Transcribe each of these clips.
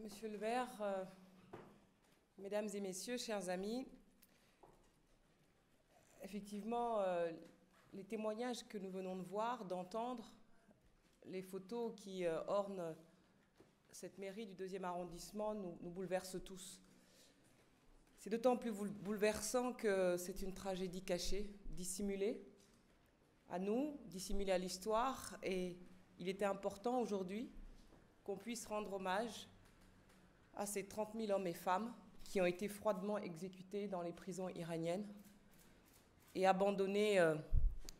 Monsieur le maire, mesdames et messieurs, chers amis, effectivement, les témoignages que nous venons de voir, d'entendre, les photos qui ornent cette mairie du 2e arrondissement nous bouleversent tous. C'est d'autant plus bouleversant que c'est une tragédie cachée, dissimulée à nous, dissimulée à l'histoire, et il était important aujourd'hui qu'on puisse rendre hommage à ces 30 000 hommes et femmes qui ont été froidement exécutés dans les prisons iraniennes et abandonnés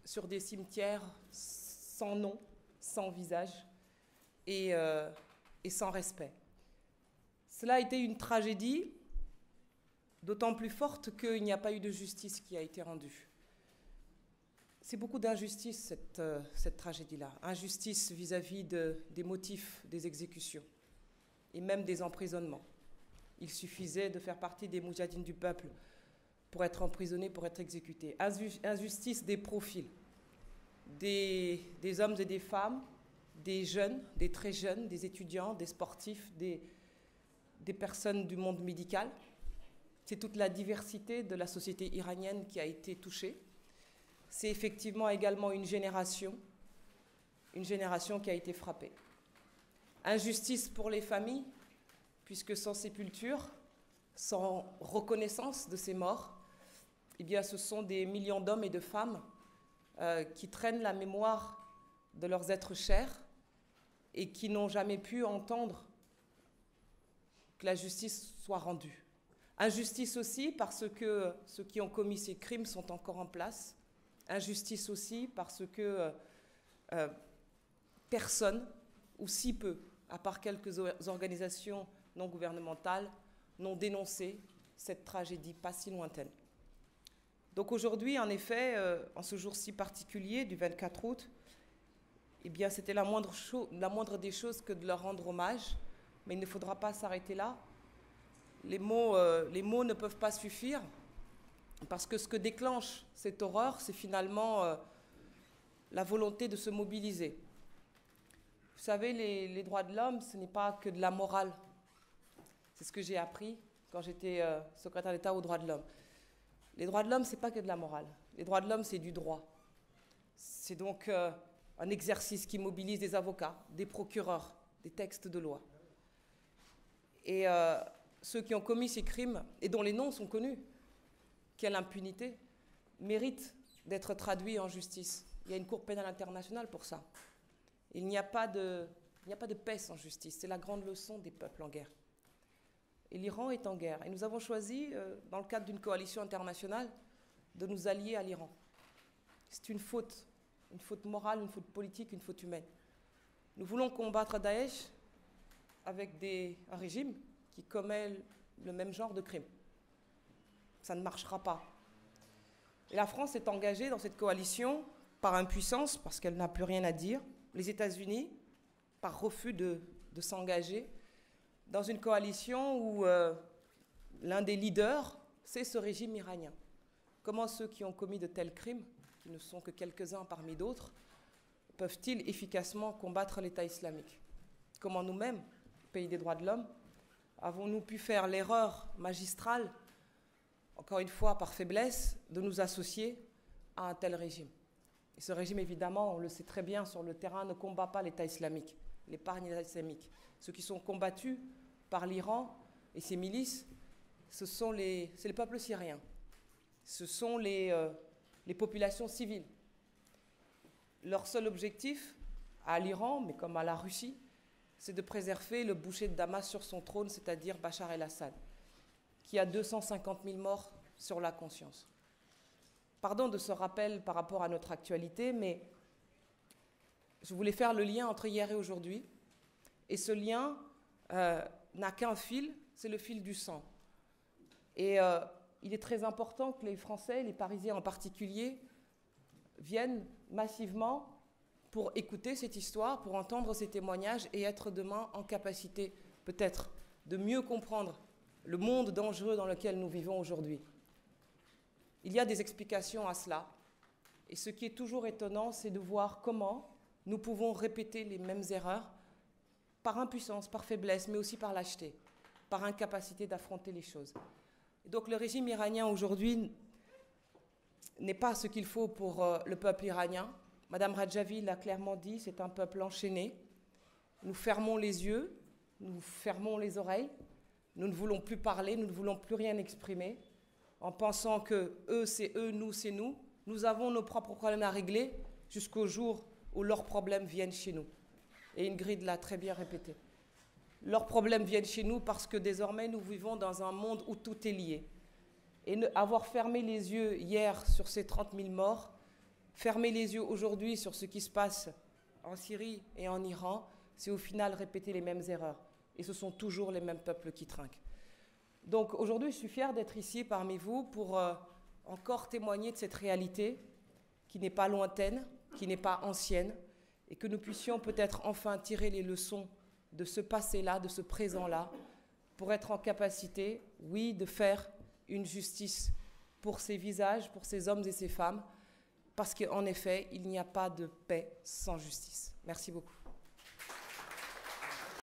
sur des cimetières sans nom, sans visage et sans respect. Cela a été une tragédie d'autant plus forte qu'il n'y a pas eu de justice qui a été rendue. C'est beaucoup d'injustice, cette tragédie-là. Injustice vis-à-vis des motifs des exécutions et même des emprisonnements. Il suffisait de faire partie des moudjahidines du peuple pour être emprisonné, pour être exécuté. Injustice des profils, des hommes et des femmes, des jeunes, des très jeunes, des étudiants, des sportifs, des personnes du monde médical. C'est toute la diversité de la société iranienne qui a été touchée. C'est effectivement également une génération qui a été frappée. Injustice pour les familles, puisque sans sépulture, sans reconnaissance de ces morts, eh bien, ce sont des millions d'hommes et de femmes qui traînent la mémoire de leurs êtres chers et qui n'ont jamais pu entendre que la justice soit rendue. Injustice aussi parce que ceux qui ont commis ces crimes sont encore en place. Injustice aussi parce que personne, ou si peu, à part quelques organisations non gouvernementales, n'ont dénoncé cette tragédie pas si lointaine. Donc aujourd'hui, en effet, en ce jour si particulier du 24 août, eh bien, c'était la moindre des choses que de leur rendre hommage, mais il ne faudra pas s'arrêter là. Les mots ne peuvent pas suffire, parce que ce que déclenche cette horreur, c'est finalement la volonté de se mobiliser. Vous savez, les droits de l'homme, ce n'est pas que de la morale. C'est ce que j'ai appris quand j'étais secrétaire d'État aux droits de l'homme. Les droits de l'homme, ce n'est pas que de la morale. Les droits de l'homme, c'est du droit. C'est donc un exercice qui mobilise des avocats, des procureurs, des textes de loi. Et ceux qui ont commis ces crimes, et dont les noms sont connus, quelle impunité, méritent d'être traduits en justice. Il y a une cour pénale internationale pour ça. Il n'y a pas de paix sans justice. C'est la grande leçon des peuples en guerre. Et l'Iran est en guerre. Et nous avons choisi, dans le cadre d'une coalition internationale, de nous allier à l'Iran. C'est une faute morale, une faute politique, une faute humaine. Nous voulons combattre Daesh avec un régime qui commet le même genre de crime. Ça ne marchera pas. Et la France est engagée dans cette coalition par impuissance, parce qu'elle n'a plus rien à dire. Les États-Unis, par refus de s'engager dans une coalition où l'un des leaders, c'est ce régime iranien. Comment ceux qui ont commis de tels crimes, qui ne sont que quelques-uns parmi d'autres, peuvent-ils efficacement combattre l'État islamique? Comment nous-mêmes, pays des droits de l'homme, avons-nous pu faire l'erreur magistrale, encore une fois par faiblesse, de nous associer à un tel régime? Et ce régime, évidemment, on le sait très bien, sur le terrain, ne combat pas l'État islamique, l'épargne islamique. Ceux qui sont combattus par l'Iran et ses milices, c'est le peuple syrien. Ce sont les populations civiles. Leur seul objectif, à l'Iran, mais comme à la Russie, c'est de préserver le boucher de Damas sur son trône, c'est-à-dire Bachar el-Assad, qui a 250 000 morts sur la conscience. Pardon de ce rappel par rapport à notre actualité, mais je voulais faire le lien entre hier et aujourd'hui. Et ce lien n'a qu'un fil, c'est le fil du sang. Et il est très important que les Français, les Parisiens en particulier, viennent massivement pour écouter cette histoire, pour entendre ces témoignages et être demain en capacité, peut-être, de mieux comprendre le monde dangereux dans lequel nous vivons aujourd'hui. Il y a des explications à cela. Et ce qui est toujours étonnant, c'est de voir comment nous pouvons répéter les mêmes erreurs par impuissance, par faiblesse, mais aussi par lâcheté, par incapacité d'affronter les choses. Et donc le régime iranien aujourd'hui n'est pas ce qu'il faut pour le peuple iranien. Madame Rajavi l'a clairement dit, c'est un peuple enchaîné. Nous fermons les yeux, nous fermons les oreilles, nous ne voulons plus parler, nous ne voulons plus rien exprimer, en pensant que eux c'est eux, nous c'est nous. Nous avons nos propres problèmes à régler jusqu'au jour où leurs problèmes viennent chez nous. Et Ingrid l'a très bien répété. Leurs problèmes viennent chez nous parce que désormais nous vivons dans un monde où tout est lié. Et avoir fermé les yeux hier sur ces 30 000 morts, fermer les yeux aujourd'hui sur ce qui se passe en Syrie et en Iran, c'est au final répéter les mêmes erreurs. Et ce sont toujours les mêmes peuples qui trinquent. Donc aujourd'hui, je suis fière d'être ici parmi vous pour encore témoigner de cette réalité qui n'est pas lointaine, qui n'est pas ancienne, et que nous puissions peut-être enfin tirer les leçons de ce passé-là, de ce présent-là, pour être en capacité, oui, de faire une justice pour ces visages, pour ces hommes et ces femmes, parce qu'en effet, il n'y a pas de paix sans justice. Merci beaucoup.